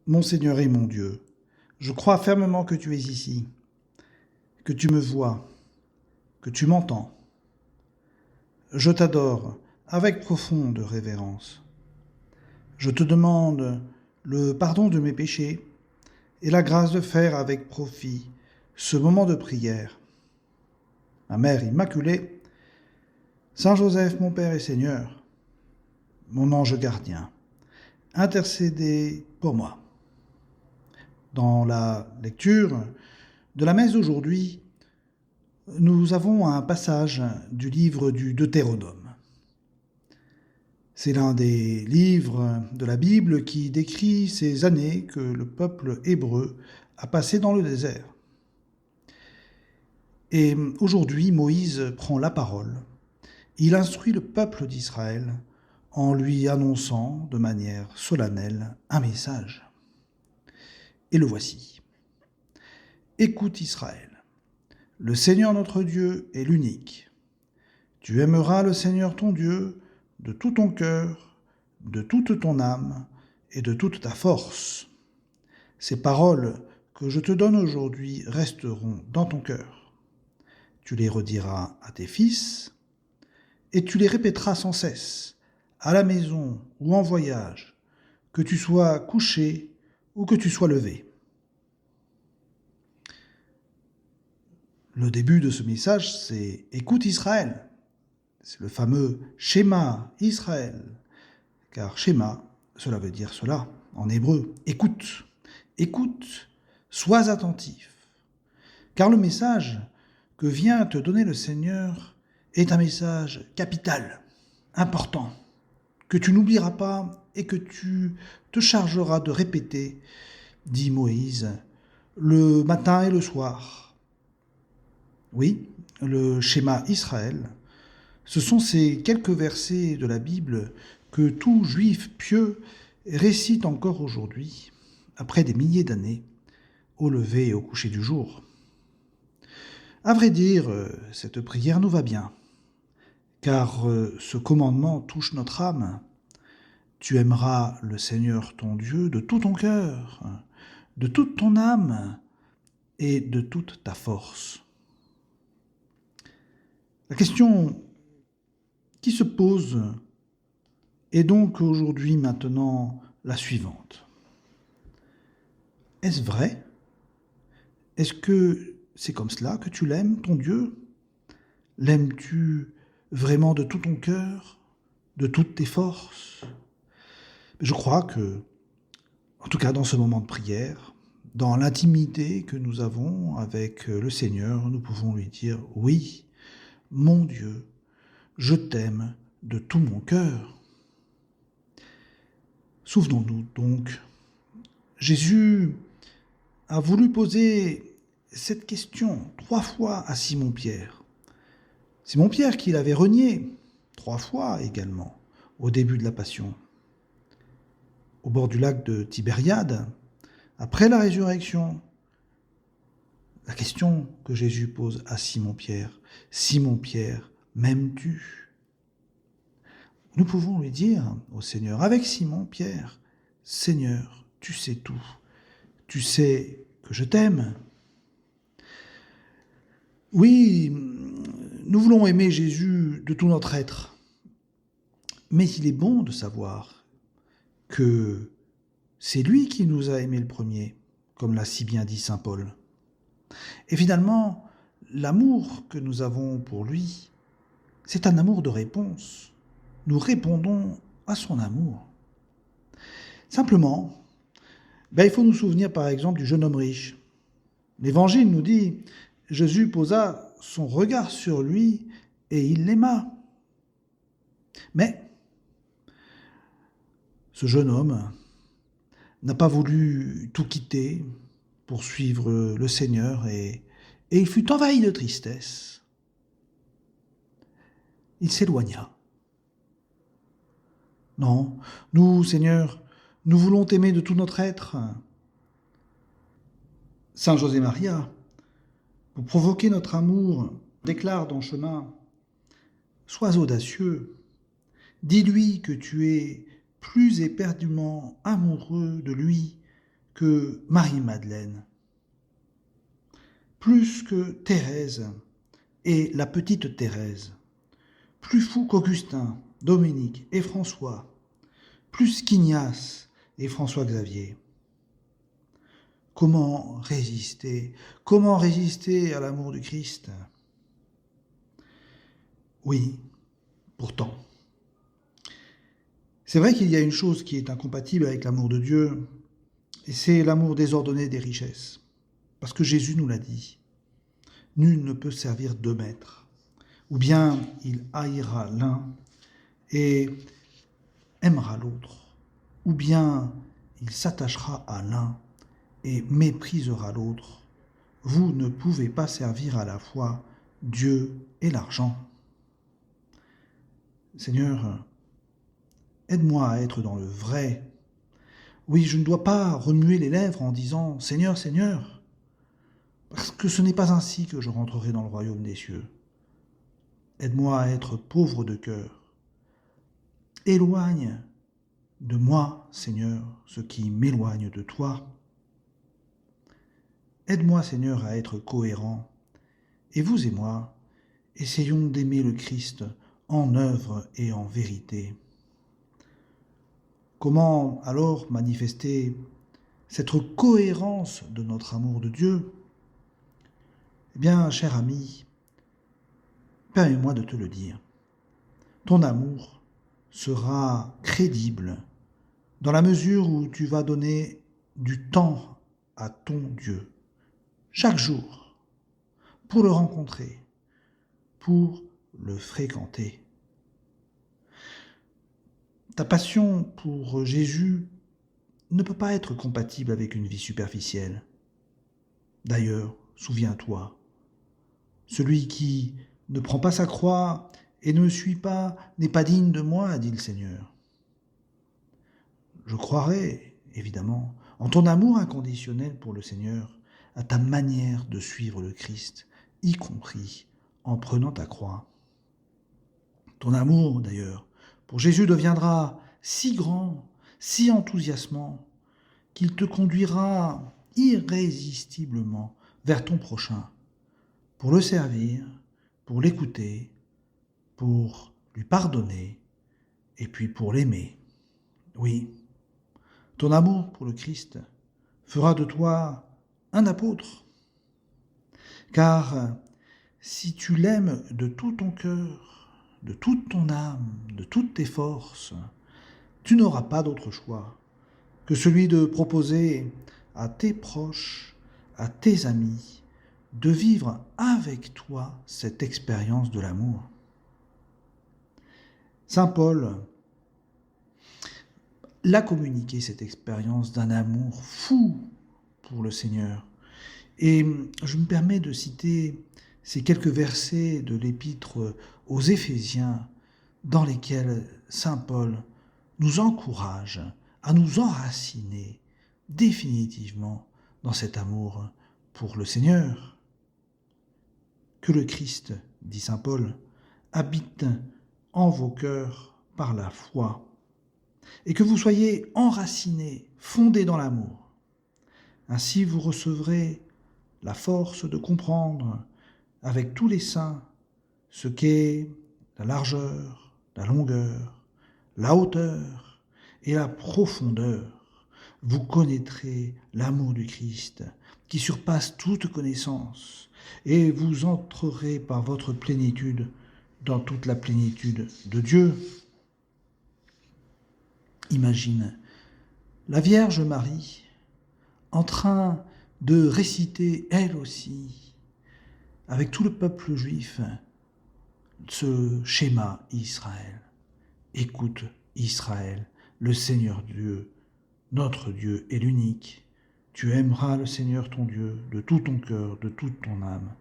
Mon Seigneur et mon Dieu, je crois fermement que tu es ici, que tu me vois, que tu m'entends. Je t'adore avec profonde révérence. Je te demande le pardon de mes péchés et la grâce de faire avec profit ce moment de prière. Ma Mère Immaculée, Saint Joseph, mon Père et Seigneur, mon ange gardien, intercédez pour moi. Dans la lecture de la messe d'aujourd'hui, nous avons un passage du livre du Deutéronome. C'est l'un des livres de la Bible qui décrit ces années que le peuple hébreu a passées dans le désert. Et aujourd'hui, Moïse prend la parole. Il instruit le peuple d'Israël en lui annonçant de manière solennelle un message. Et le voici. Écoute Israël, le Seigneur notre Dieu est l'unique. Tu aimeras le Seigneur ton Dieu de tout ton cœur, de toute ton âme et de toute ta force. Ces paroles que je te donne aujourd'hui resteront dans ton cœur. Tu les rediras à tes fils et tu les répéteras sans cesse, à la maison ou en voyage, que tu sois couché ou que tu sois levé. Le début de ce message, c'est « Écoute Israël ». C'est le fameux schéma Israël, car schéma, cela veut dire cela en hébreu. Écoute, écoute, sois attentif, car le message que vient te donner le Seigneur est un message capital, important, que tu n'oublieras pas et que tu te chargeras de répéter, dit Moïse, le matin et le soir. Oui, le schéma Israël, ce sont ces quelques versets de la Bible que tout juif pieux récite encore aujourd'hui, après des milliers d'années, au lever et au coucher du jour. À vrai dire, cette prière nous va bien, car ce commandement touche notre âme. Tu aimeras le Seigneur ton Dieu de tout ton cœur, de toute ton âme et de toute ta force. La question qui se pose est donc aujourd'hui maintenant la suivante. Est-ce vrai ? Est-ce que c'est comme cela que tu l'aimes, ton Dieu ? L'aimes-tu vraiment de tout ton cœur, de toutes tes forces ? Je crois que, en tout cas dans ce moment de prière, dans l'intimité que nous avons avec le Seigneur, nous pouvons lui dire « Oui, mon Dieu, je t'aime de tout mon cœur ». Souvenons-nous donc, Jésus a voulu poser cette question 3 fois à Simon-Pierre. Simon-Pierre qui l'avait renié 3 fois également au début de la Passion. Au bord du lac de Tibériade, après la résurrection, la question que Jésus pose à Simon-Pierre, « Simon-Pierre, m'aimes-tu » Nous pouvons lui dire au Seigneur, avec Simon-Pierre, « Seigneur, tu sais tout, tu sais que je t'aime ». Oui, nous voulons aimer Jésus de tout notre être, mais il est bon de savoir que c'est lui qui nous a aimés le premier, comme l'a si bien dit saint Paul. Et finalement, l'amour que nous avons pour lui, c'est un amour de réponse. Nous répondons à son amour. Simplement, il faut nous souvenir par exemple du jeune homme riche. L'Évangile nous dit « Jésus posa son regard sur lui et il l'aima ». Mais ce jeune homme n'a pas voulu tout quitter pour suivre le Seigneur et il fut envahi de tristesse. Il s'éloigna. Non, nous, Seigneur, nous voulons t'aimer de tout notre être. Saint José Maria, pour provoquer notre amour, déclare dans Chemin, « Sois audacieux, dis-lui que tu es plus éperdument amoureux de lui que Marie-Madeleine, plus que Thérèse et la petite Thérèse, plus fou qu'Augustin, Dominique et François, plus qu'Ignace et François-Xavier. Comment résister? Comment résister à l'amour du Christ? Oui, pourtant. C'est vrai qu'il y a une chose qui est incompatible avec l'amour de Dieu, et c'est l'amour désordonné des richesses. Parce que Jésus nous l'a dit, nul ne peut servir deux maîtres. Ou bien il haïra l'un et aimera l'autre, ou bien il s'attachera à l'un et méprisera l'autre. Vous ne pouvez pas servir à la fois Dieu et l'argent. Seigneur, aide-moi à être dans le vrai. Oui, je ne dois pas remuer les lèvres en disant « Seigneur, Seigneur », parce que ce n'est pas ainsi que je rentrerai dans le royaume des cieux. Aide-moi à être pauvre de cœur. Éloigne de moi, Seigneur, ce qui m'éloigne de toi. Aide-moi, Seigneur, à être cohérent. Et vous et moi, essayons d'aimer le Christ en œuvre et en vérité. Comment alors manifester cette cohérence de notre amour de Dieu? Eh bien, cher ami, permets-moi de te le dire. Ton amour sera crédible dans la mesure où tu vas donner du temps à ton Dieu, chaque jour, pour le rencontrer, pour le fréquenter. Ta passion pour Jésus ne peut pas être compatible avec une vie superficielle. D'ailleurs, souviens-toi, celui qui ne prend pas sa croix et ne me suit pas n'est pas digne de moi, dit le Seigneur. Je croirai, évidemment, en ton amour inconditionnel pour le Seigneur, à ta manière de suivre le Christ, y compris en prenant ta croix. Ton amour, d'ailleurs, pour Jésus deviendra si grand, si enthousiasmant, qu'il te conduira irrésistiblement vers ton prochain, pour le servir, pour l'écouter, pour lui pardonner, et puis pour l'aimer. Oui, ton amour pour le Christ fera de toi un apôtre. Car si tu l'aimes de tout ton cœur, de toute ton âme, de toutes tes forces, tu n'auras pas d'autre choix que celui de proposer à tes proches, à tes amis, de vivre avec toi cette expérience de l'amour. Saint Paul l'a communiqué, cette expérience d'un amour fou pour le Seigneur. Et je me permets de citer ces quelques versets de l'épître aux Éphésiens dans lesquels Saint Paul nous encourage à nous enraciner définitivement dans cet amour pour le Seigneur. Que le Christ, dit Saint Paul, habite en vos cœurs par la foi, et que vous soyez enracinés, fondés dans l'amour. Ainsi vous recevrez la force de comprendre avec tous les saints ce qu'est la largeur, la longueur, la hauteur et la profondeur. Vous connaîtrez l'amour du Christ qui surpasse toute connaissance et vous entrerez par votre plénitude dans toute la plénitude de Dieu. Imagine la Vierge Marie en train de réciter, elle aussi, avec tout le peuple juif, ce schéma Israël. Écoute, Israël, le Seigneur Dieu, notre Dieu est l'unique. Tu aimeras le Seigneur ton Dieu de tout ton cœur, de toute ton âme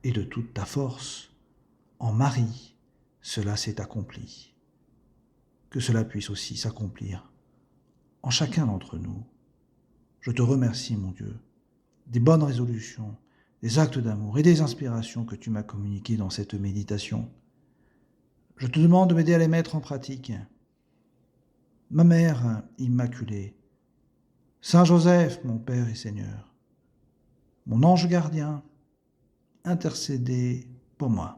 et de toute ta force. En Marie, cela s'est accompli. Que cela puisse aussi s'accomplir en chacun d'entre nous. Je te remercie, mon Dieu, des bonnes résolutions, des actes d'amour et des inspirations que tu m'as communiquées dans cette méditation. Je te demande de m'aider à les mettre en pratique. Ma mère immaculée, Saint Joseph, mon Père et Seigneur, mon ange gardien, intercédez pour moi.